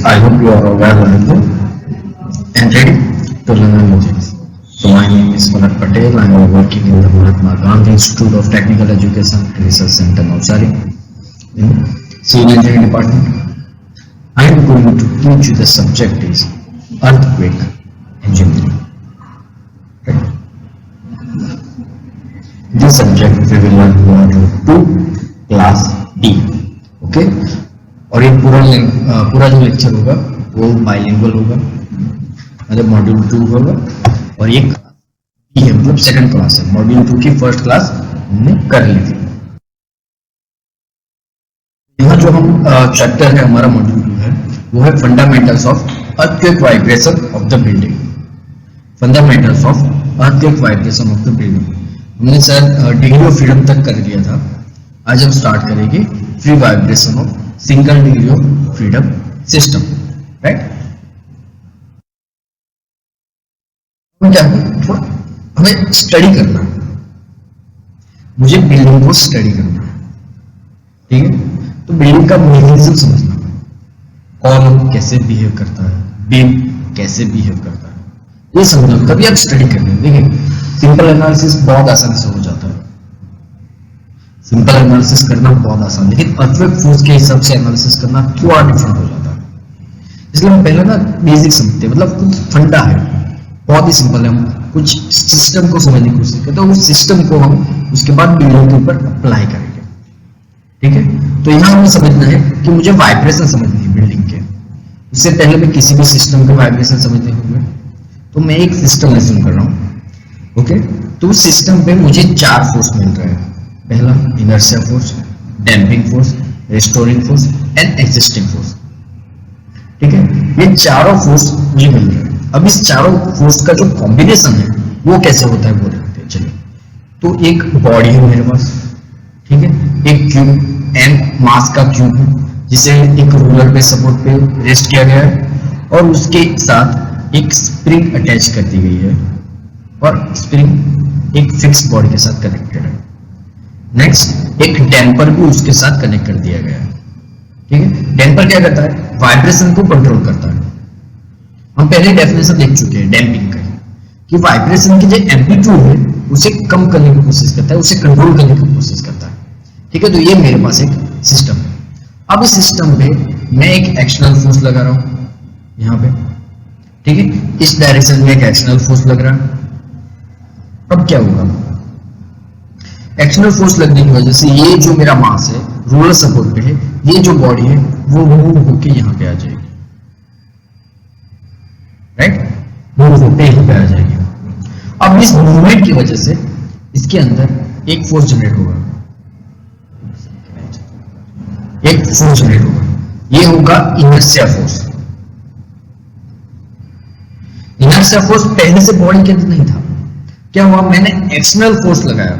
I hope you are aware of it and ready to learn new things. So my name is Manat Patel. I am working in the Mahatma Gandhi Institute of Technical Education Research Center, Navsari, in Civil Engineering Department. I am going to teach you the subject is earthquake engineering. Right? This subject we will learn module 2 class D. Okay? और ये पूरा जो lecture होगा वो bilingual होगा, मतलब module 2 होगा और एक बी है, मतलब सेकंड क्लास है। मॉड्यूल 2 की फर्स्ट क्लास हमने कर ली थी। यहाँ जो हम चैप्टर है हमारा मॉड्यूल 2 है वो है fundamentals of earthquake vibration of the building. Fundamentals of earthquake vibration of the building हमने सर डिग्री ऑफ फ्रीडम तक कर लिया था। आज हम स्टार्ट करेंगे free vibration of single degree of freedom system. Right, क्या थोड़ा हमें स्टडी करना है, मुझे बिल्डिंग को स्टडी करना है, ठीक है। तो बिल्डिंग का मैकेनिज्म समझना, कॉलम कैसे बिहेव करता है, बीम कैसे बिहेव करता है, ये समझना। कभी आप स्टडी कर लें, देखिए सिंपल एनालिसिस बहुत आसानी से हो जाता है, सिंपल एनालिसिस करना बहुत आसान, लेकिन अर्थक्वेक फोर्स के हिसाब से एनालिसिस करना थोड़ा डिफरेंट हो जाता है। इसलिए हम पहले ना बेसिक समझते हैं, मतलब कुछ फंडा है, बहुत ही सिंपल है। हम कुछ सिस्टम को समझने की कोशिश करते हैं, उस सिस्टम को हम उसके बाद बिल्डिंग के ऊपर अप्लाई करेंगे, ठीक है। तो यहाँ हमें समझना है कि मुझे वाइब्रेशन समझनी है बिल्डिंग के। उससे पहले मैं किसी भी सिस्टम के वाइब्रेशन समझने होंगे, तो मैं एक सिस्टम एज्यूम कर रहा हूँ, ओके। तो उस सिस्टम पे मुझे 4 फोर्स मिल रहे हैं। पहला inertia force, damping force, restoring force and existing force, ठीक है। ये चारों फोर्स मुझे मिल रहे हैं। अब इस चारों फोर्स का जो कॉम्बिनेशन है वो कैसे होता है वो देखते हैं, चलिए। तो एक बॉडी है मेरे पास, ठीक है, एक क्यूब एंड मास का क्यूब है जिसे एक रोलर पे सपोर्ट पे रेस्ट किया गया है और उसके साथ एक स्प्रिंग अटैच कर दी गई है और स्प्रिंग एक फिक्स बॉडी के साथ कनेक्टेड है। नेक्स्ट एक डैम्पर भी उसके साथ कनेक्ट कर दिया गया है, ठीक है। डैम्पर क्या करता है, वाइब्रेशन को कंट्रोल करता है। हम पहले डेफिनेशन देख चुके हैं डैम्पिंग का, कि वाइब्रेशन की जो एम्पलीट्यूड है उसे कम करने की कोशिश करता है, उसे कंट्रोल करने की कोशिश करता है, ठीक है। तो ये मेरे पास एक सिस्टम है। अब इस सिस्टम पे मैं एक एक्सटर्नल फोर्स लगा रहा हूं यहाँ पे, ठीक है। इस डायरेक्शन में एक एक्सटर्नल फोर्स लग रहा है। अब क्या होगा, एक्सटर्नल फोर्स लगने की वजह से ये जो मेरा मास है रोलर सपोर्ट पे है, ये जो बॉडी है वो मूव होके यहाँ पे आ जाएगी, राइट, मूव होके यहाँ पे आ जाएगी। अब इस मूवमेंट की वजह से इसके अंदर एक फोर्स जनरेट होगा, एक फोर्स जनरेट होगा, ये होगा इनर्शिया फोर्स। इनर्शिया फोर्स पहले से बॉडी के अंदर नहीं था। क्या हुआ, मैंने एक्सटर्नल फोर्स लगाया,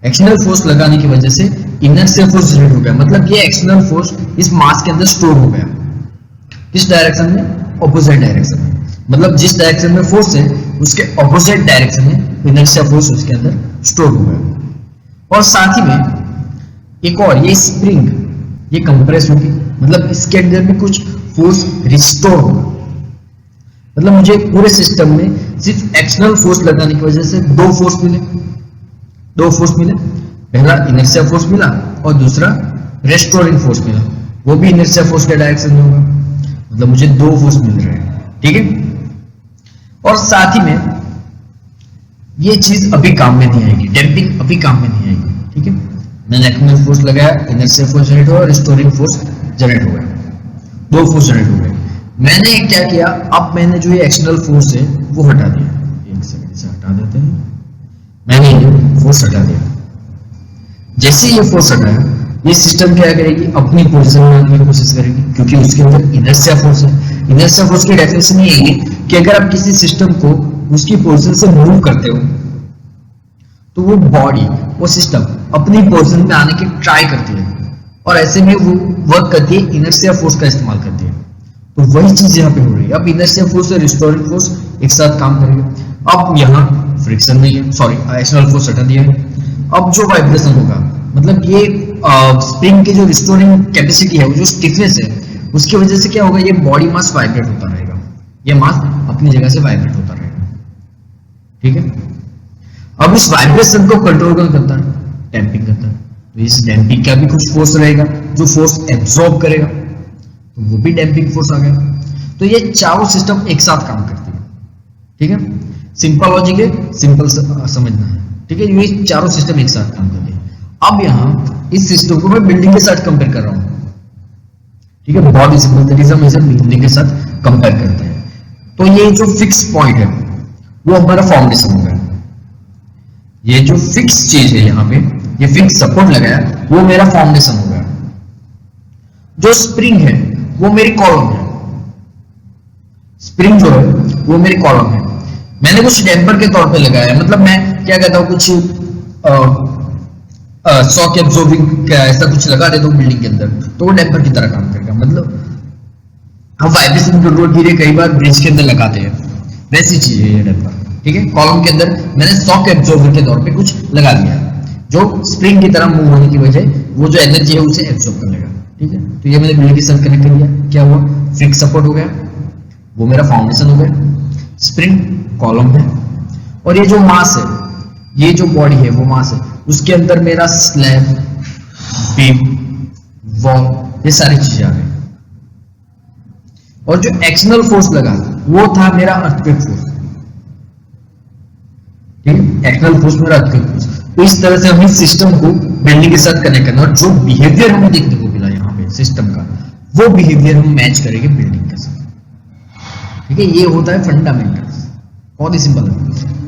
एक्सटर्नल फोर्स लगाने की वजह से इनर्शिया फोर्स जनरेट हो गया, मतलब ये एक्सटर्नल फोर्स इस मास के अंदर स्टोर हो गया। किस डायरेक्शन में, ऑपोजिट डायरेक्शन में, मतलब जिस डायरेक्शन में फोर्स है उसके ऑपोजिट डायरेक्शन में इनर्शिया फोर्स उसके अंदर स्टोर हो गया। और साथ ही में एक और, ये स्प्रिंग ये कंप्रेस होगी, मतलब इसके अंदर भी कुछ फोर्स रिस्टोर होगा। मतलब मुझे पूरे सिस्टम में सिर्फ एक्सटर्नल फोर्स लगाने की वजह से दो फोर्स मिले, पहला इनर्शिया फोर्स मिला और दूसरा रेस्टोरिंग फोर्स मिला, वो भी इनर्शिया फोर्स के डायरेक्शन में होगा, मतलब मुझे 2 फोर्स मिल रहे हैं, ठीक है। और साथ ही में ये चीज अभी काम में नहीं आएगी, डैम्पिंग अभी काम में नहीं आएगी, ठीक है। मैंने एक्सटर्नल फोर्स लगाया, इनर्शिया फोर्स जनरेट हुआ, रेस्टोरिंग फोर्स जनरेट हुआ, 2 फोर्स जनरेट हो गए। मैंने क्या किया, अब मैंने जो ये एक्सटर्नल फोर्स है वो हटा दिया, एक सेकंड से हटा देते हैं, मैंने ये फोर्स हटा दिया। जैसे ये फोर्स हटाया, ये सिस्टम क्या करेगी, अपनी पोजीशन में आने की कोशिश करेगी, क्योंकि उसके अंदर इनर्शिया फोर्स है। इनर्शिया फोर्स की डेफिनेशन ये है कि अगर आप किसी सिस्टम को उसकी पोजीशन से मूव करते हो तो वो बॉडी, वो सिस्टम अपनी पोजीशन में आने की ट्राई करती है और ऐसे में वो वर्क करती है, इनर्शिया फोर्स का इस्तेमाल करती है। तो वही चीज यहाँ पे हो रही है। अब इनर्शिया फोर्स और रिस्टोरिंग फोर्स एक साथ काम करेंगे। अब यहाँ फ्रिक्शन नहीं है, सॉरी एक्सटर्नल फोर्स हटा दिया है। अब जो वाइब्रेशन होगा, मतलब ये स्प्रिंग की जो रिस्टोरिंग कैपेसिटी है, वो जो स्टिफनेस है, उसकी वजह से क्या होगा, ये बॉडी मास वाइब्रेट होता रहेगा, ये मास अपनी जगह से वाइब्रेट होता रहेगा, ठीक है। अब इस वाइब्रेशन को कंट्रोल कौन करता है, डैम्पिंग करता है। तो इस डैम्पिंग का भी कुछ फोर्स रहेगा जो फोर्स एब्जॉर्ब करेगा, तो वो भी डैम्पिंग फोर्स आ गया। तो ये चारों सिस्टम एक साथ काम करते हैं, ठीक है। सिंपल लॉजिक है, सिंपल समझना है, ठीक है। ये चारों सिस्टम एक साथ काम करते हैं। अब यहाँ इस सिस्टम को मैं बिल्डिंग के साथ कंपेयर कर रहा हूँ, ठीक है। बहुत ही सिंपल तरीके से हम इसे बिल्डिंग के साथ कंपेयर करते हैं। तो ये जो फिक्स पॉइंट है वो हमारा फाउंडेशन होगा, ये जो फिक्स चीज है यहाँ पे, ये फिक्स सपोर्ट लगाया, वो मेरा फाउंडेशन होगा। जो स्प्रिंग है वो मेरी कॉलम है, स्प्रिंग जो है वो मेरी कॉलम है। मैंने कुछ डैम्पर के तौर पे लगाया, मतलब मैं क्या कहता हूँ, कुछ शॉक एब्जॉर्बिंग ऐसा कुछ लगा देता हूँ बिल्डिंग के अंदर, तो वो डैम्पर की तरह काम करेगा। मतलब हम वाइब्रेशन कंट्रोल के लिए कई बार ब्रिज के अंदर लगाते हैं, वैसी चीज है ये डैम्पर, ठीक है। कॉलम के अंदर मैंने शॉक एब्जॉर्बर के तौर पे कुछ लगा दिया, जो स्प्रिंग की तरह मूव होने की वजह वो जो एनर्जी है उसे एब्जॉर्ब कर लेगा, ठीक है। तो ये मैंने बिल्डिंग के साथ कनेक्ट कर दिया, क्या हुआ, फिक्स सपोर्ट हो गया, वो मेरा फाउंडेशन हो गया, स्प्रिंग कॉलम है, और ये जो मास है, ये जो बॉडी है वो मास है, उसके अंदर मेरा स्लैब, बीम, वॉल, ये सारी चीजें आ गई। और जो एक्सटर्नल फोर्स लगा वो था मेरा अर्थक्वेक फोर्स, ठीक है। एक्सटर्नल फोर्स मेरा अर्थक्वेक फोर्स। तो इस तरह से हमें सिस्टम को बिल्डिंग के साथ कनेक्ट करना, और जो बिहेवियर हमें देखने को मिला यहाँ पे सिस्टम का, वो बिहेवियर हम मैच करेंगे बिल्डिंग के साथ, ठीक है। ये होता है फंडामेंटल्स, बहुत ही सिंपल है,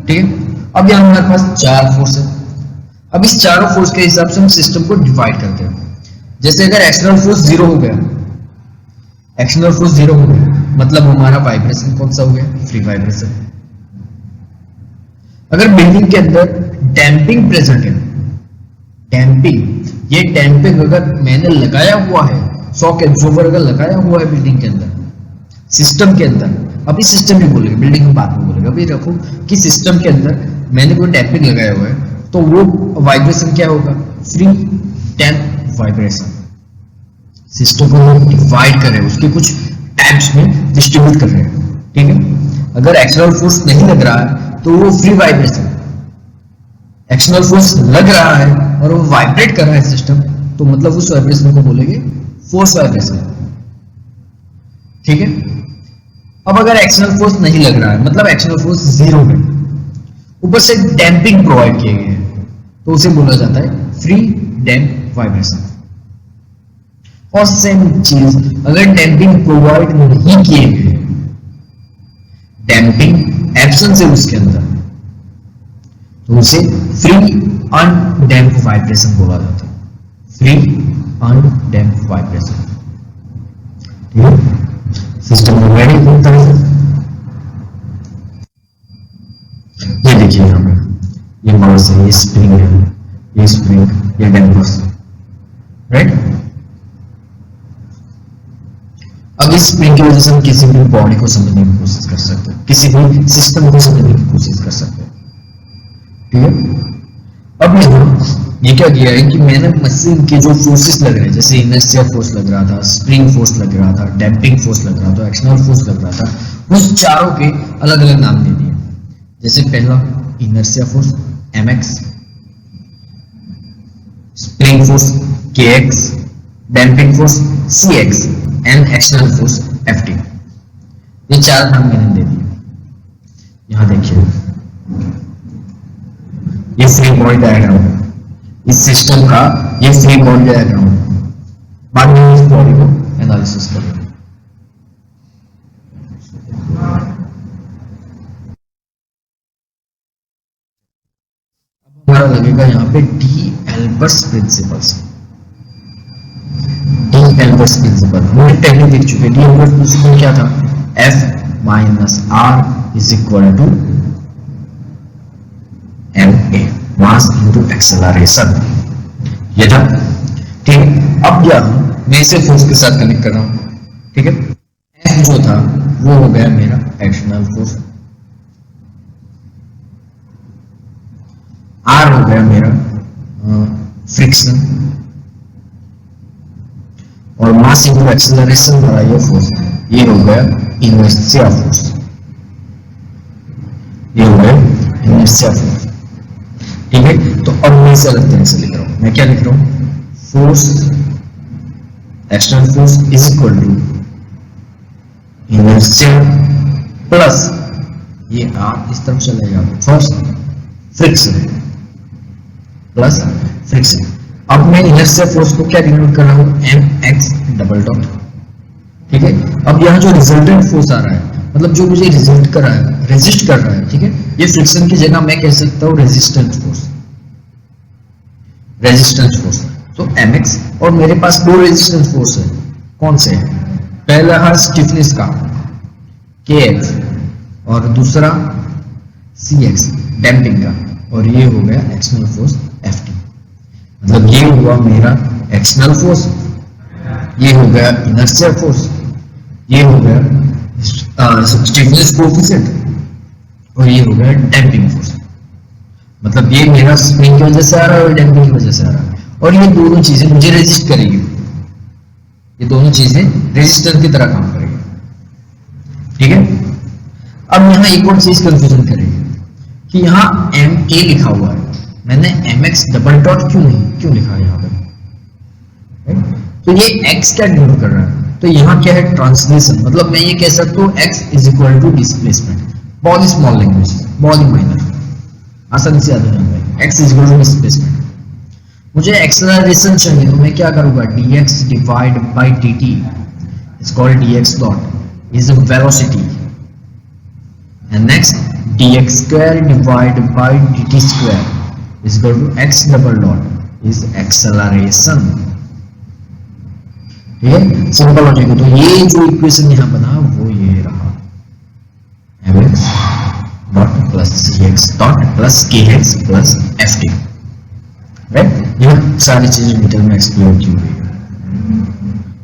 ठीक है। अब यहाँ हमारे पास चार फोर्स है। अब इस चारों फोर्स के हिसाब से हम सिस्टम को डिवाइड करते हैं। जैसे अगर एक्सटर्नल फोर्स जीरो हो गया, एक्सटर्नल फोर्स जीरो हो गया, मतलब हमारा वाइब्रेशन कौन सा हो गया, फ्री वाइब्रेशन। अगर बिल्डिंग के अंदर डैम्पिंग प्रेजेंट है, डैम्पिंग, ये डैम्पिंग अगर मैंने लगाया हुआ है, शॉक एब्जॉर्बर अगर लगाया हुआ है बिल्डिंग के अंदर, सिस्टम के अंदर, अभी सिस्टम ही बोलेंगे, बिल्डिंग में बात में बोलेंगे, अभी रखो कि सिस्टम के अंदर मैंने कोई डैम्पिंग लगाया हुआ है, तो वो वाइब्रेशन क्या होगा, फ्री डैम्प वाइब्रेशन। सिस्टम को हम डिवाइड कर रहे हैं, उसके कुछ टाइप्स में डिस्ट्रीब्यूट कर रहे हैं, ठीक है। अगर एक्सटर्नल फोर्स नहीं लग रहा है तो वो फ्री वाइब्रेशन, एक्सटर्नल फोर्स लग रहा है और वो वाइब्रेट कर रहा है सिस्टम, तो मतलब उस वाइब्रेशन को बोलेंगे फोर्स वाइब्रेशन, ठीक है। अब अगर एक्सटर्नल फोर्स नहीं लग रहा है, मतलब एक्सटर्नल फोर्स जीरो है, ऊपर से डैम्पिंग प्रोवाइड किए गए हैं, तो उसे बोला जाता है फ्री डैम्प वाइब्रेशन। और सेम चीज अगर डैम्पिंग प्रोवाइड नहीं किए गए, डैम्पिंग एब्सेंस है उसके अंदर, तो उसे फ्री अनडैम्प वाइब्रेशन बोला जाता है, फ्री अनडैम्प वाइब्रेशन, ठीक है। सिस्टम में रेडी होता है। ये देखिए यहाँ पे ये मास है, ये स्प्रिंग है, ये स्प्रिंग, ये डैम्पर्स, राइट। अब इस स्प्रिंग की वजह से हम किसी भी बॉडी को समझने की कोशिश कर सकते हैं, किसी भी सिस्टम को समझने की कोशिश कर सकते हैं, ठीक है। अब ये क्या किया है कि मैंने मशीन के जो फोर्सेस लग रहे हैं, जैसे इनर्शिया फोर्स लग रहा था, स्प्रिंग फोर्स लग रहा था, डैम्पिंग फोर्स लग रहा था, एक्सटर्नल फोर्स लग रहा था, उस चारों के अलग अलग नाम दे दिए। जैसे पहला inertia force mx, spring force kx, damping force cx and external force ft। ये चार नाम मैंने दे दिए। यहां देखिए ये फ्री बॉडी डायग्राम है, इस सिस्टम का ये फ्री बॉडी डायग्राम है। बाद में इस बॉडी को एनालिसिस करेंगे। हमारा लगेगा यहाँ पे D'Alembert's principles, D'Alembert's principle हमने पहले देख चुके। डी एल्बर्ट्स प्रिंसिपल क्या था, F minus R is equal to ma, mass into acceleration, ये था, ठीक। अब यह मैं इसे फोर्स के साथ कनेक्ट कर रहा हूं, ठीक है। F जो था वो हो गया मेरा एक्सटर्नल फोर्स, R हो गया मेरा फ्रिक्शन, और मास मास इनटू एक्सेलरेशन बड़ा ये फोर्स, ये हो गया इनर्शिया फोर्स, ये हो गया इनर्शिया फोर्स। ठीक है, तो अब मैं इसे अलग तरह से लिख रहा हूं। मैं क्या लिख रहा हूं, force, external force is equal to inertia plus ये आप इस तरफ चलेगा फोर्स फ्रिक्शन प्लस फ्रिक्शन। अब मैं इनर्शिया फोर्स को क्या डिनोट कर रहा हूं, एम एक्स डबल डॉट। ठीक है, अब यहां जो रिजल्टेंट फोर्स आ रहा है, मतलब जो मुझे रिजल्ट कर रहा है, रेजिस्ट कर रहा है, ठीक है, ये फ्रिक्शन की जगह मैं कह सकता हूं रेजिस्टेंस फोर्स, रेजिस्टेंस फोर्स। तो mx, और मेरे पास दो रेजिस्टेंस फोर्स है, कौन से, पहला है स्टिफनेस का kx और दूसरा cx डैम्पिंग का, और ये हो गया एक्सटर्नल फोर्स ft। मतलब ये हुआ मेरा एक्सटर्नल फोर्स, ये हो गया इनर्शिया फोर्स, ये हो गया स्टिफनेस कोएफिशिएंट, और ये हो गया डैम्पिंग फोर्स। मतलब ये मेरा स्प्रिंग की वजह से आ रहा है और डैम्पिंग की वजह से आ रहा है, और ये दोनों चीजें मुझे रेजिस्ट करेगी, ये दोनों चीजें रेजिस्टर की तरह काम करेगी। ठीक है, अब यहां एक और चीज कंफ्यूजन करेगी कि यहां एम ए लिखा हुआ है, मैंने एम एक्स डबल डॉट क्यों लिखा है यहां पर, तो ये x क्या डिनोट कर रहा है, तो यहाँ क्या है, ट्रांसलेशन। मतलब मैं ये कह सकता हूँ x is equal to displacement, बहुत स्मॉल लैंग्वेज, बहुत ही माइनर, आसानी से याद हो जाएगा, x is equal to displacement. मुझे एक्सेलरेशन चाहिए, तो मैं क्या करूंगा, dx divide by dt is called dx dot is velocity, and next dx square divide by dt square is equal to x double dot is acceleration. ठीक है, simple logic है। तो ये जो इक्वेशन यहां बना वो ये रहा, mx dot plus cx dot plus kx plus ft। Right, ये सारी चीजें डिटेल में एक्सप्लेन की हुई है।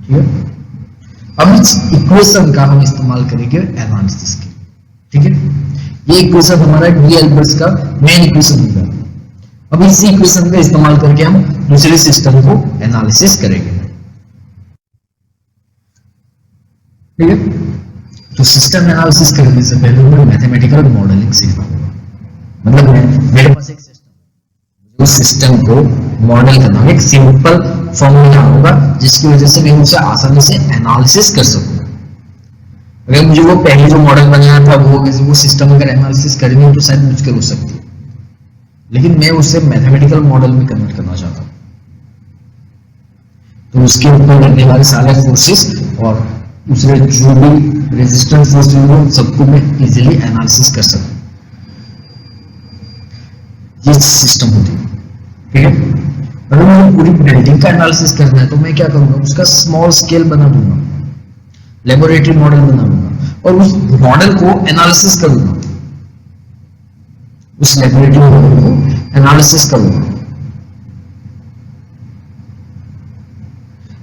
ठीक है, अब इस इक्वेशन का हम इस्तेमाल करेंगे एनालिसिस के। ठीक है, ये इक्वेशन हमारा डी एल्बर्ट्स का मेन इक्वेशन होगा। अब इसी इक्वेशन का इस्तेमाल करके हम दूसरे सिस्टम को एनालिसिस करेंगे। ठीक है, तो सिस्टम एनालिसिस करने से पहले हमें मैथमेटिकल मॉडलिंग सीखना होगा। मतलब मेरे पास एक सिस्टम, उस सिस्टम को मॉडल करना, एक सिंपल फॉर्मूला होगा जिसकी वजह से मैं उसे आसानी से एनालिसिस कर सकूं। अगर मुझे वो पहले जो मॉडल बनाया था वो सिस्टम अगर एनालिसिस करनी हो तो शायद मुश्किल हो सकती है, लेकिन मैं उसे मैथमेटिकल मॉडल में कन्वर्ट करना चाहता हूं। तो उसके ऊपर लगने वाले सारे फोर्सेस और दूसरे जो भी रेजिस्टेंस फोर्स होंगे सबको मैं इजीली एनालिसिस कर सकूं। ये सिस्टम होती है। ठीक है, अगर मुझे पूरी बिल्डिंग का एनालिसिस करना है तो मैं क्या करूंगा, उसका स्मॉल स्केल बना दूंगा, लेबोरेटरी मॉडल बना दूंगा और उस मॉडल को एनालिसिस करूंगा, उस लेबोरेटरी मॉडल को एनालिसिस करूंगा।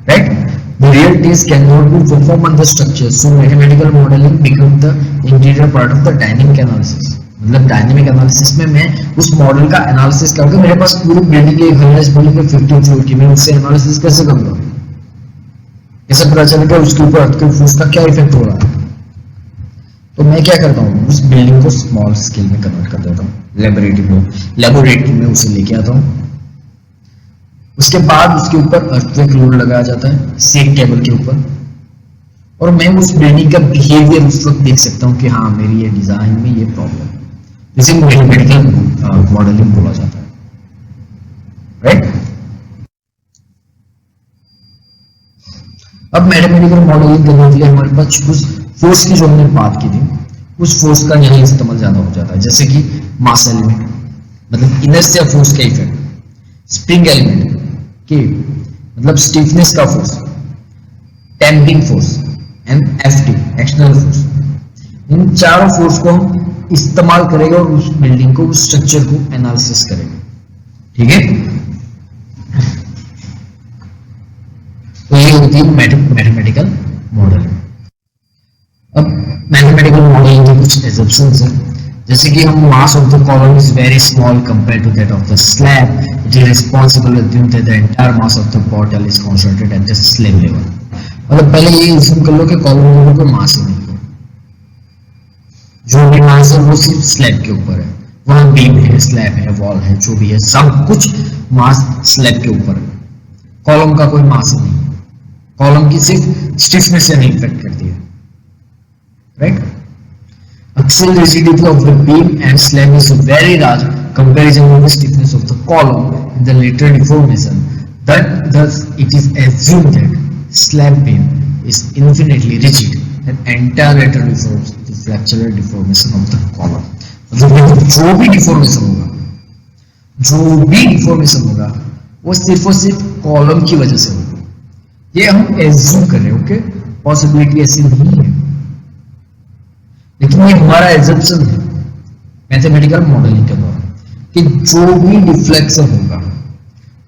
Right, the real test cannot be performed on the structure, so mathematical modeling become the interior part of the dynamic analysis। मतलब डायनेमिक एनालिसिस में मैं उस मॉडल का एनालिसिस करके, मेरे पास पूरी बिल्डिंग एक है, इस बिल्डिंग के 15 फ्लोर की, मैं उससे एनालिसिस कैसे करूंगा, कैसे पता चलेगा उसके ऊपर अर्थक्वेक फोर्स का क्या इफेक्ट हो रहा है। तो मैं क्या करता हूँ, उस बिल्डिंग को स्मॉल स्केल में कन्वर्ट कर देता हूँ, लेबोरेटरी में उसे लेके आता हूँ। उसके बाद उसके ऊपर अर्थक्वेक लोड लगाया जाता है सेक टेबल के ऊपर, और मैं उस बिल्डिंग का बिहेवियर उस वक्त देख सकता हूँ कि हाँ मेरी ये डिजाइन में ये प्रॉब्लम है। इसे मैथमेटिकल मॉडलिंग बोला जाता है। राइट, अब मैथमेटिकल मॉडलिंग करने के लिए हमारे पास कुछ फोर्स की जो हमने बात की थी, उस फोर्स का यहाँ इस्तेमाल ज्यादा हो जाता है, जैसे कि मास एलिमेंट, मतलब इनर्शिया फोर्स का इफेक्ट, स्प्रिंग एलिमेंट के मतलब स्टिफनेस का force, damping force and FT external force. इन चारों फोर्स को हम इस्तेमाल करेंगे और उस बिल्डिंग को, उस स्ट्रक्चर को एनालिसिस करेंगे। ठीक है, तो ये होती है मैथमेटिकल मॉडलिंग। अब मैथमेटिकल मॉडलिंग के कुछ एजम्पशंस हैं, जैसे कि हम mass of the column is very small compared to that of the slab, it is responsible assume that the entire mass of the portal is concentrated at the slab level। मतलब पहले ये assume कर लो कि column में कोई मास नहीं है, जो भी मास है वो सिर्फ स्लैब के ऊपर है, वहां बीम है, स्लैब है, वॉल है, जो भी है सब कुछ मास स्लैब के ऊपर है, कॉलम का कोई मास नहीं है, कॉलम की सिर्फ स्टिफनेस से नहीं इफेक्ट करती है, right. Axial rigidity of the beam and slab is very large comparison with the stiffness of the column in the lateral deformation. Thus, it is assumed that slab beam is infinitely rigid and entire lateral deforms the fractural deformation of the column. मतलब जो भी deformation होगा, जो भी deformation होगा, वो सिर्फ और सिर्फ कॉलम की वजह से होगा। ये हम एज्यूम कर रहे हैं, ओके, पॉसिबिलिटी ऐसी नहीं है, लेकिन ये हमारा एजम्पशन है मैथमेटिकल मॉडलिंग के द्वारा कि जो भी डिफ्लेक्शन होगा,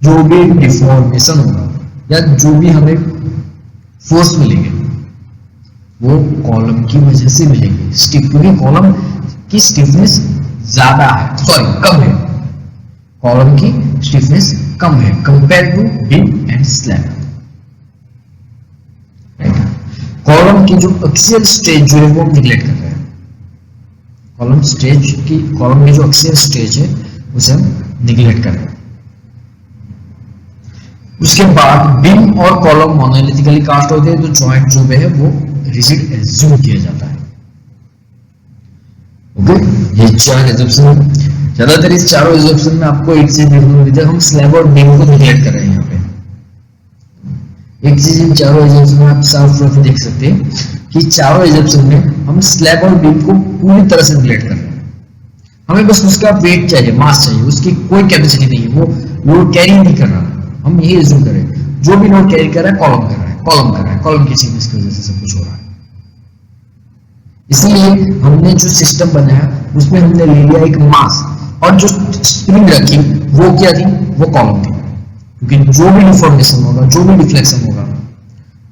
जो भी डिफॉर्मेशन होगा, या जो भी हमें फोर्स मिलेंगे वो कॉलम की वजह से मिलेंगे। क्योंकि कॉलम की स्टिफनेस ज्यादा है, सॉरी कम है, कॉलम की स्टिफनेस कम है compare to beam and slab. Column की जो एक्सियल स्टेज जो है वो हम निगलेक्ट कर रहे हैं, कॉलम की जो एक्सियल स्टेज है उसे हम निगलेक्ट कर रहे हैं। उसके बाद बीम और कॉलम मोनोलिथिकली कास्ट होते हैं तो जॉइंट जो है वो रिजिड एज्यूम किया जाता है, ओके। ये चार एजम्पशन, ज्यादातर इस चारों एजम्पशन में आपको एक चीज देखने को मिलती है, हम स्लैब और बीम को निगलेक्ट कर रहे हैं यहाँ पे। एक चीज इन चारों एजम्पशन में आप साफ तौर पे देख सकते हैं कि चारों एजम्पशन में हम स्लैब और बीम को पूरी तरह से निगलेक्ट कर रहे हैं। हमें बस उसका वेट चाहिए, मास चाहिए, उसकी कोई कैपेसिटी नहीं है, वो लोड कैरी नहीं कर रहा। हम यही एज्यूम कर रहे हैं जो भी लोड कैरी कर रहा है कॉलम कर रहा है, कॉलम कर रहा है, कॉलम की स्टिफनेस की वजह से सब कुछ हो रहा है। इसलिए हमने जो सिस्टम बनाया उसमें हमने ले लिया एक मास, और जो स्प्रिंग रखी वो क्या थी, वो कॉलम थी, क्योंकि जो भी डिफॉर्मेशन होगा, जो भी डिफ्लेक्शन होगा,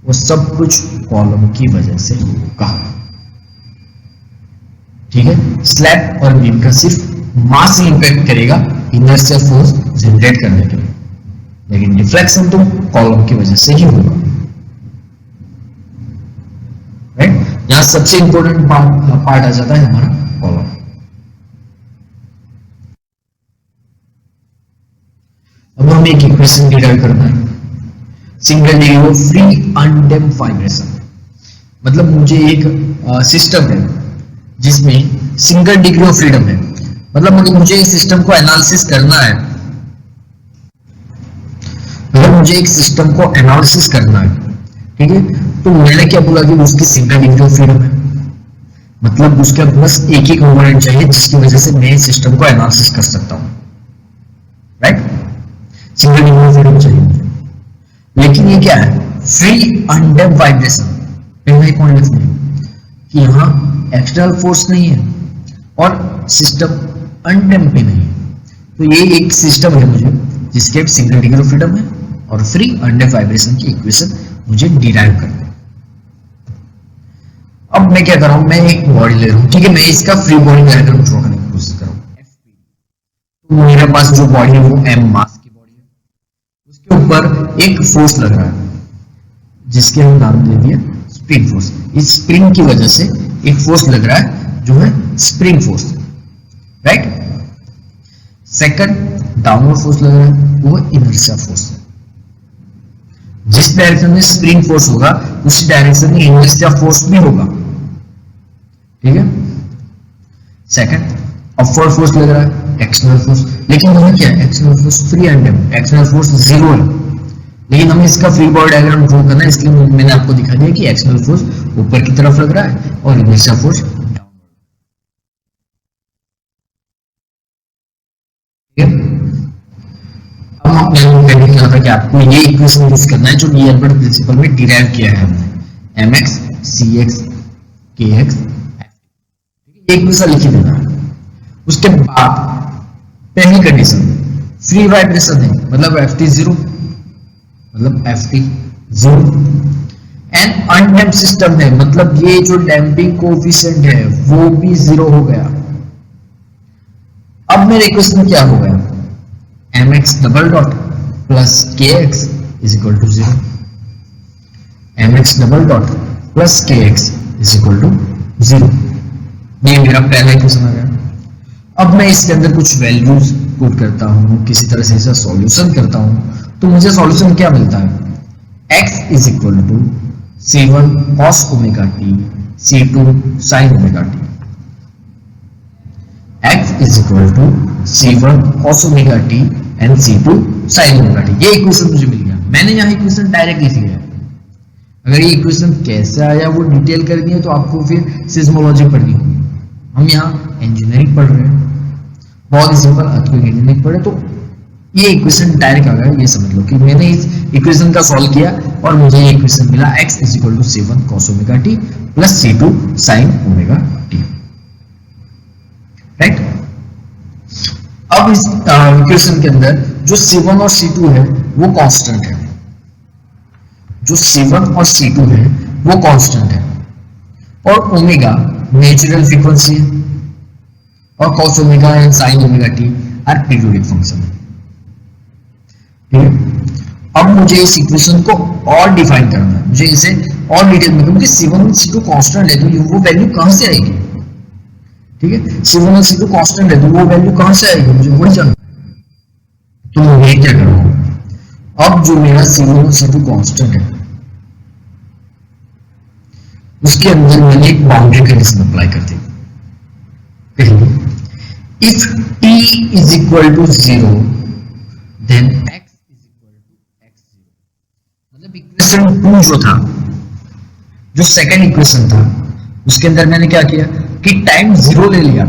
वो सब कुछ कॉलम की वजह से होगा, ठीक है। स्लैब और बीम का सिर्फ मास ही इंपैक्ट करेगा इनर्शियल फोर्स जनरेट करने के लिए, लेकिन डिफ्लेक्शन तो कॉलम की वजह से ही होगा, राइट। यहां सबसे इंपॉर्टेंट पार्ट आ जाता है हमारा कॉलम। अब हमें एक इक्वेशन डिराइव करना है, single degree of free undamped vibration. मतलब मुझे एक सिस्टम है जिसमें सिंगल डिग्री ऑफ फ्रीडम है, मतलब मुझे इस सिस्टम को एनालिसिस करना है, मतलब मुझे एक सिस्टम को एनालिसिस करना है, ठीक है। तो मैंने क्या बोला कि उसकी सिंगल डिग्री ऑफ फ्रीडम है, मतलब उसके बस एक ही कंपोनेंट चाहिए जिसकी वजह से मैं सिस्टम को एनालिसिस कर सकता हूं, right. Single degree of freedom चाहिए, लेकिन ये क्या है, फ्री अनडैम्प्ड वाइब्रेशन। पहला पॉइंट लिखना कि यहाँ एक्सटर्नल फोर्स नहीं है और सिस्टम अनडैम्प्ड भी नहीं है, तो ये एक सिस्टम है मुझे जिसके सिंगल डिग्री ऑफ फ्रीडम है और फ्री अनडैम्प्ड वाइब्रेशन की इक्वेशन मुझे डिराइव करना है। अब मैं क्या कर रहा हूं, मैं एक बॉडी ले रहा हूं, ठीक है, मैं इसका फ्री बॉडी डायग्राम ड्रॉ करने की कोशिश कर रहा हूं। तो मेरे पास जो बॉडी है वो m मास की बॉडी है, उसके ऊपर एक फोर्स लग रहा है जिसके हम नाम दे दिया स्प्रिंग फोर्स। इस स्प्रिंग की वजह से एक फोर्स लग रहा है जो है spring force, right. Second downward force लग रहा है, वो इनर्शिया फोर्स। जिस डायरेक्शन में स्प्रिंग फोर्स होगा उसी डायरेक्शन में इनर्शिया फोर्स भी होगा, ठीक है। सेकंड अपवर्ड फोर्स लग रहा है, एक्सटर्नल फोर्स, लेकिन हमें क्या है, external force free undamped, external force zero है, लेकिन हमें इसका फ्री बॉडी डायग्राम ड्रॉ करना है, इसलिए मैंने आपको दिखा दिया कि एक्सटर्नल फोर्स ऊपर की तरफ लग रहा है और इनर्शिया फोर्स डाउनवर्ड, ठीक है। अब मैंने कहा था कि आपको ये इक्वेशन यूज करना है जो नीलबर्ट प्रिंसिपल में डिराइव किया है हमने, mx cx kx, ये इक्वेशन लिख देना है। उसके बाद पहली कंडीशन फ्री वाइब्रेशन है, मतलब ft 0, मतलब ft 0 एंड अनडैम्प्ड सिस्टम है, मतलब ये जो डैम्पिंग कोएफिशिएंट है वो भी 0 हो गया। अब मेरे इक्वेशन क्या हो गया, mx double dot plus kx is equal to 0, mx double dot plus kx is equal to 0। ये मेरा पहला इक्वेशन आ गया। अब मैं इसके अंदर कुछ वैल्यूज पुट करता हूँ, किसी तरह से इसका सॉल्यूशन करता हूँ, तो मुझे सॉल्यूशन क्या मिलता है? x is equal to c1 cos omega t c2 sin omega t। x is equal to c1 cos omega t and c2 sin omega t। ये इक्वेशन मुझे मिल गया। मैंने यहाँ इक्वेशन डायरेक्ट लिख लिया है। अगर ये इक्वेशन कैसे आया वो डिटेल करनी है तो आपको फिर सिस्मोलॉजी पढ़नी होगी। हम यहाँ इंजीनियरिंग पढ़ रहे हैं, बहुत ही सिंपल अर्थक्वेक इंजीनियरिंग पढ़े, तो ये इक्वेशन डायरेक्ट आ गया। ये समझ लो कि मैंने इस इक्वेशन का सॉल्व किया और मुझे ये इक्वेशन मिला x is equal to c1 cos omega t plus c2 sin omega t। Right. अब इस इक्वेशन के अंदर जो c1 और c2 है वो कांस्टेंट है, जो c1 और c2 है वो कांस्टेंट है, और ओमेगा नेचुरल फ्रीक्वेंसी है, और cos omega and sin omega t are periodic function है। ठीक है। अब मुझे इस इक्वेशन को और डिफाइन करना है, मुझे इसे और डिटेल में, क्योंकि c1 और c2 कांस्टेंट है तो वो वैल्यू कहां से आएगी? ठीक है, c1 और c2 कांस्टेंट है तो वो वैल्यू कहां से आएगी, मुझे वही जानना है। तो मैं क्या करूंगा, अब जो मेरा c1 और c2 कांस्टेंट है उसके अंदर मैंने एक बाउंड्री कंडीशन अप्लाई कर दी। पहले if t is equal to 0 then x is equal to x0। मतलब इक्वेशन 2 जो था, जो सेकंड इक्वेशन था, उसके अंदर मैंने क्या किया कि टाइम 0 ले लिया।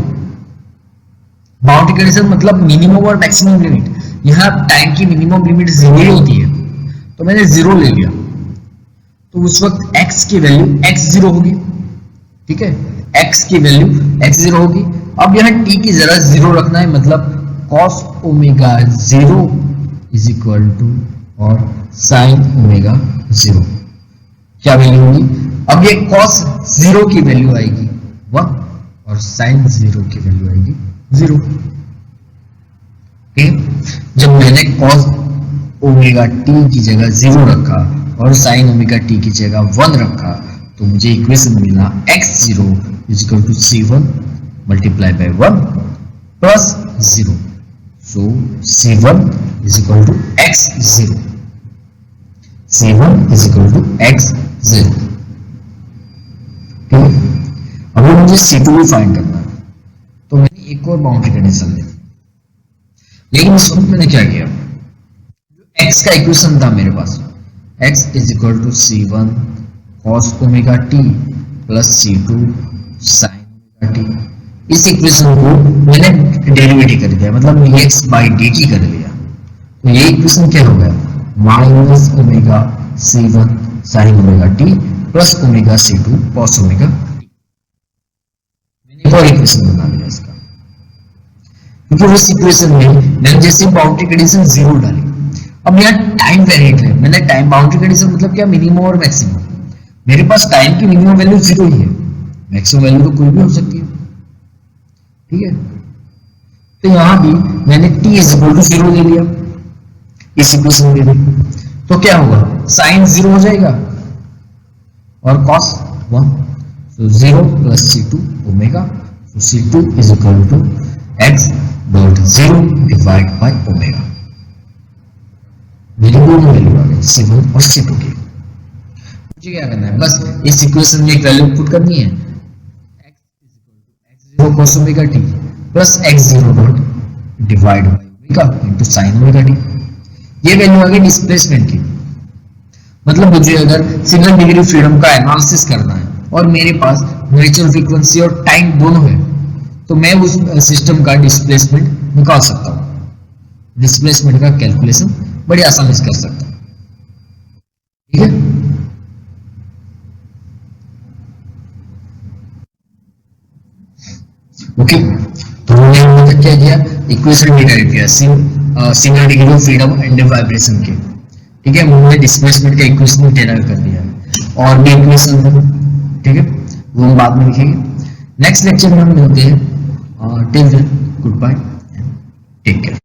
बाउंड्री कंडीशन मतलब मिनिमम और मैक्सिमम लिमिट। यहां टाइम की मिनिमम लिमिट 0 ही होती है, तो मैंने 0 ले लिया, तो उस वक्त x की वैल्यू x0 होगी। ठीक है, x की वैल्यू x0 होगी। अब यहाँ t की जरा 0 रखना है, मतलब cos omega 0 is equal to और sin ओमेगा 0 क्या वैल्यू होगी? अब ये cos 0 की वैल्यू आएगी 1 और sin 0 की वैल्यू आएगी 0। ठीक है, जब मैंने cos ओमेगा t की जगह 0 रखा और sin ओमेगा t की जगह 1 रखा, तो मुझे इक्वेशन मिला x0 is equal to c1 multiply by 1 plus 0। So c1 is equal to x0, c1 is equal to x0। ठीक है, अभी मुझे c2 भी फाइंड करना है, तो मैंने एक और बाउंड्री कंडीशन ली, लेकिन इस वक्त मैंने क्या किया, जो x का इक्वेशन था मेरे पास, x is equal to c1 cos omega t plus c2 sin omega t, इस इक्वेशन को मैंने डेरिवेटिव कर दिया, मतलब dx by dt कर लिया। तो ये इक्वेशन क्या हो गया, minus omega c1 sin omega t plus omega c2 cos omega t। मैंने एक और इक्वेशन बना लिया इसका, क्योंकि उस इक्वेशन में मैंने जैसे बाउंड्री कंडीशन 0 डाली। अब यहाँ टाइम वेरिएट है, मैंने टाइम बाउंड्री कंडीशन मतलब क्या, मिनिमम और मैक्सिमम। मेरे पास टाइम की मिनिमम वैल्यू 0 ही है, मैक्सिमम वैल्यू तो कोई भी हो सकती है। ठीक है, तो यहां भी मैंने t इज इक्वल टू 0 ले लिया इस इक्वेशन में भी, तो क्या होगा, sin 0 हो जाएगा और cos 1, so 0 plus c2 omega, so c2 is equal to x dot 0 divide by omega. मेरी दोनों वैल्यू आ गई c1 और c2 की। मुझे क्या करना है, बस इस इक्वेशन में एक वैल्यू पुट करनी है, x cos omega t plus x0 dot divide by omega into sin omega t। ये वैल्यू आ गई डिस्प्लेसमेंट की। मतलब मुझे अगर सिंगल डिग्री फ्रीडम का एनालिसिस करना है और मेरे पास नेचुरल फ्रीक्वेंसी और टाइम दोनों है, तो मैं उस सिस्टम का डिस्प्लेसमेंट निकाल सकता हूं। डिस्प्लेसमेंट का कैलकुलेशन बड़ी आसानी से कर सकता हूं। ठीक है, ओके, तो हमने यहाँ तक क्या किया, इक्वेशन डिराइव किया single degree of freedom and vibration के। ठीक है, हमने डिस्प्लेसमेंट का इक्वेशन डिराइव कर दिया और भी इक्वेशन है, ठीक है, वो हम बाद में लिखेंगे। नेक्स्ट लेक्चर में हम मिलते हैं। Till then goodbye, take care.